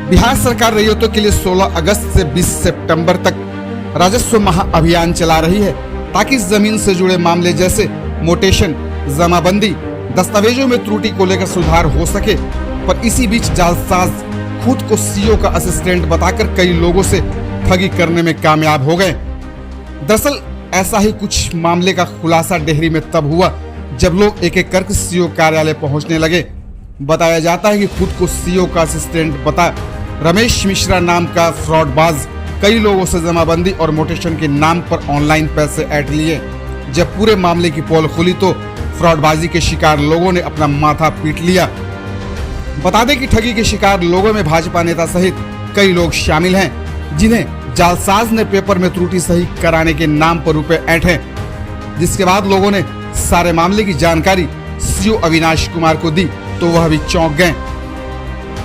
बिहार सरकार रैयतों के लिए 16 अगस्त से 20 सितंबर तक राजस्व महाअभियान चला रही है ताकि जमीन से जुड़े मामले जैसे मोटेशन, जमाबंदी, दस्तावेजों में त्रुटि को लेकर सुधार हो सके। पर इसी बीच जालसाज खुद को सीओ का असिस्टेंट बताकर कई लोगों से ठगी करने में कामयाब हो गए। दरअसल ऐसा ही कुछ मामले का खुलासा डेहरी में तब हुआ जब लोग एक एक करके सीओ कार्यालय पहुंचने लगे। बताया जाता है कि खुद को सीओ का असिस्टेंट बता रमेश मिश्रा नाम का फ्रॉडबाज कई लोगों से जमाबंदी और मोटेशन के नाम पर ऑनलाइन पैसे ऐंठ लिए। जब पूरे मामले की पोल खुली तो फ्रॉडबाजी के शिकार लोगों ने अपना माथा पीट लिया। बता दें कि ठगी के शिकार लोगों में भाजपा नेता सहित कई लोग शामिल हैं, जिन्हें जालसाज ने पेपर में त्रुटि सही कराने के नाम पर रुपए ऐंठे, जिसके बाद लोगों ने सारे मामले की जानकारी सीओ अविनाश कुमार को दी तो वह भी चौंक गए।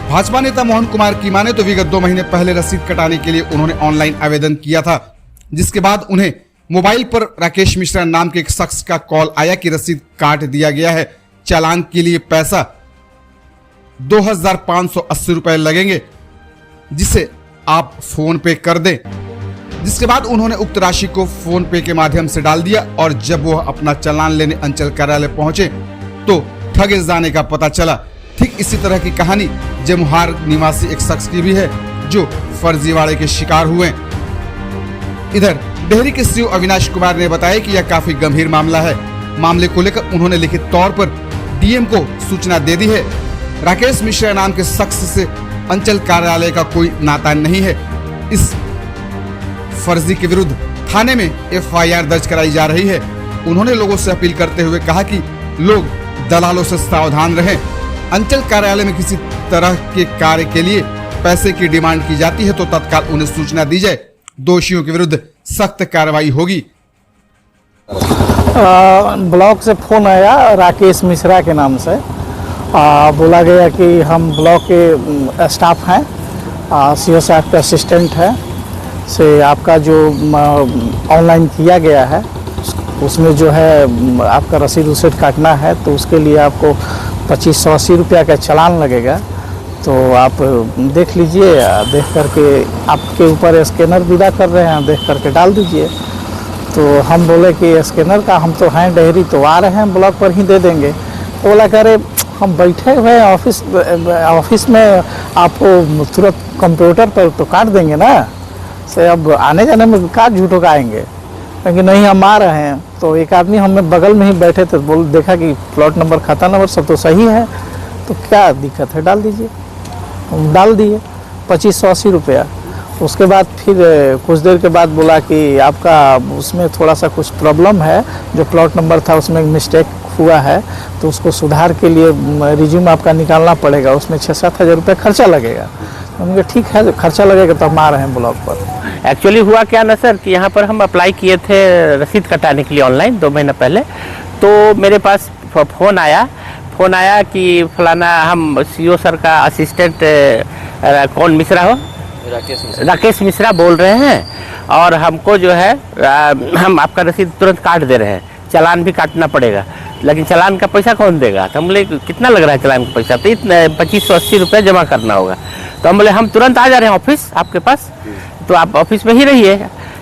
भाजपा नेता मोहन कुमार की माने तो विगत 2 महीने पहले रसीद कटाने के लिए उन्होंने ऑनलाइन आवेदन किया था, जिसके बाद उन्हें मोबाइल पर राकेश मिश्रा नाम के एक शख्स का कॉल आया कि रसीद काट दिया गया है, चालान के लिए पैसा 2580 रुपए लगेंगे, जिसे आप फोन पे कर दें। जिसके बाद उन्होंने उक्त राशि को फोन पे के माध्यम से डाल दिया और जब वह अपना चालान लेने अंचल कार्यालय पहुंचे तो ठगे जाने का पता चला। ठीक इसी तरह की कहानी जमुहार निवासी एक शख्स की भी है जो फर्जीवाड़े के शिकार हुए। इधर डेहरी के सीओ अविनाश कुमार ने बताया कि यह काफी गंभीर मामला है। मामले को लेकर उन्होंने लिखित तौर पर डीएम को सूचना दे दी है। राकेश मिश्रा नाम के शख्स से अंचल कार्यालय का कोई नाता नहीं है। इस फर्जी के विरुद्ध थाने में एफआईआर दर्ज कराई जा रही है। उन्होंने लोगों से अपील करते हुए कहा कि लोग दलालों से सावधान रहें। अंचल कार्यालय में किसी तरह के कार्य के लिए पैसे की डिमांड की जाती है तो तत्काल उन्हें सूचना दी जाए। दोषियों के विरुद्ध सख्त कार्रवाई होगी। ब्लॉक से फोन आया राकेश मिश्रा के नाम से। बोला गया कि हम ब्लॉक के स्टाफ हैं, सीओ साहब के असिस्टेंट हैं, से आपका जो ऑनलाइन किया गया है उसमें जो है आपका रसीद उसीद काटना है तो उसके लिए आपको 2580 रुपया का चालान लगेगा। तो आप देख लीजिए, देख करके आपके ऊपर स्कैनर विदा कर रहे हैं, देख करके डाल दीजिए। तो हम बोले कि स्कैनर का हम तो हैं डेहरी, तो आ रहे हैं ब्लॉक पर ही दे देंगे। तो बोला करे हम बैठे हुए हैं ऑफिस में, आपको तुरंत कंप्यूटर पर तो काट देंगे ना, से अब आने जाने में क्या झूठों का आएंगे। क्योंकि नहीं हम आ रहे हैं। तो एक आदमी हमें बगल में ही बैठे थे, बोल देखा कि प्लॉट नंबर, खाता नंबर सब तो सही है, तो क्या दिक्कत है, डाल दीजिए। डाल दिए 2580 रुपया। उसके बाद फिर कुछ देर के बाद बोला कि आपका उसमें थोड़ा सा कुछ प्रॉब्लम है, जो प्लॉट नंबर था उसमें मिस्टेक हुआ है, तो उसको सुधार के लिए रिज्यूम आपका निकालना पड़ेगा, उसमें 6-7 हज़ार रुपये खर्चा लगेगा। उनके ठीक है, खर्चा लगेगा तो हम आ रहे हैं ब्लॉक पर। एक्चुअली हुआ क्या ना सर कि यहाँ पर हम अप्लाई किए थे रसीद कटाने के लिए ऑनलाइन 2 महीने पहले। तो मेरे पास फ़ोन आया कि फलाना हम सीओ सर का असिस्टेंट कौन मिश्रा हो, राकेश मिश्रा बोल रहे हैं और हमको जो है हम आपका रसीद तुरंत काट दे रहे हैं, चालान भी काटना पड़ेगा, लेकिन चालान का पैसा कौन देगा। तो हम बोले कितना लग रहा है चालान का पैसा, तो इतना 2580 रुपये जमा करना होगा। तो हम बोले हम तुरंत आ जा रहे हैं ऑफिस आपके पास, तो आप ऑफिस में ही रहिए,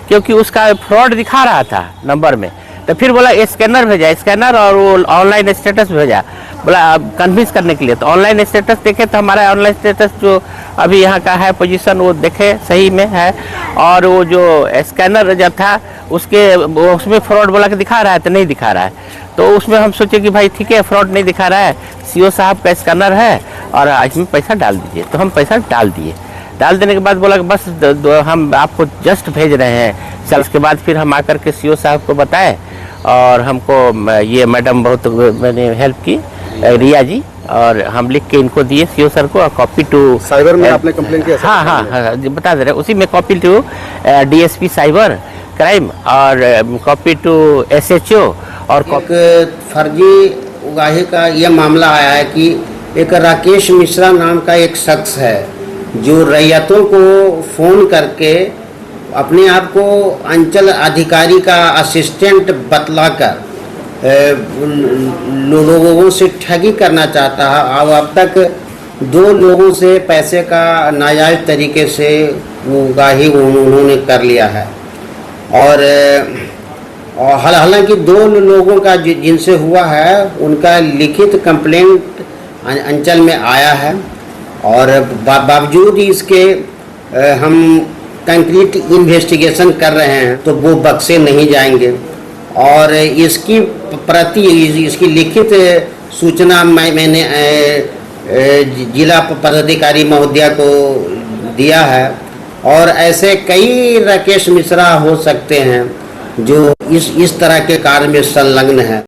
क्योंकि उसका फ्रॉड दिखा रहा था नंबर में। तो फिर बोला स्कैनर भेजा, स्कैनर और वो ऑनलाइन स्टेटस भेजा, बोला कन्विंस करने के लिए। तो ऑनलाइन स्टेटस देखे तो हमारा ऑनलाइन स्टेटस जो अभी यहाँ का है पोजीशन वो देखे सही में है, और वो जो स्कैनर जो था उसमें फ्रॉड बोला कि दिखा रहा है, तो नहीं दिखा रहा है। तो उसमें हम सोचे कि भाई ठीक है, फ्रॉड नहीं दिखा रहा है, सीओ साहब का स्कैनर है और इसमें पैसा डाल दीजिए। तो हम पैसा डाल दिए। डाल देने के बाद बोला कि बस हम आपको जस्ट भेज रहे हैं। चल उसके बाद फिर हम आकर के सीओ साहब को बताए और हमको ये मैडम बहुत मैंने हेल्प की, रिया जी, और हम लिख के इनको दिए सीओ सर को, और कॉपी टू साइबर में आपने कंप्लेन किया? हाँ, बता दे रहे, उसी में copy to DSP cyber crime और कॉपी टू एसएचओ और फर्जी उगाही का यह मामला आया है कि एक राकेश मिश्रा नाम का एक शख्स है जो रैयतों को फ़ोन करके अपने आप को अंचल अधिकारी का असिस्टेंट बतलाकर लोगों से ठगी करना चाहता है। अब तक 2 लोगों से पैसे का नाजायज़ तरीके से उगाही उन्होंने कर लिया है। और हालांकि 2 लोगों का जिनसे हुआ है उनका लिखित कंप्लेंट अंचल में आया है, और बावजूद इसके हम कंक्रीट इन्वेस्टिगेशन कर रहे हैं तो वो बख्शे नहीं जाएंगे। और इसकी प्रति इसकी लिखित सूचना मैंने जिला पदाधिकारी महोदया को दिया है। और ऐसे कई राकेश मिश्रा हो सकते हैं जो इस तरह के कार्य में संलग्न है।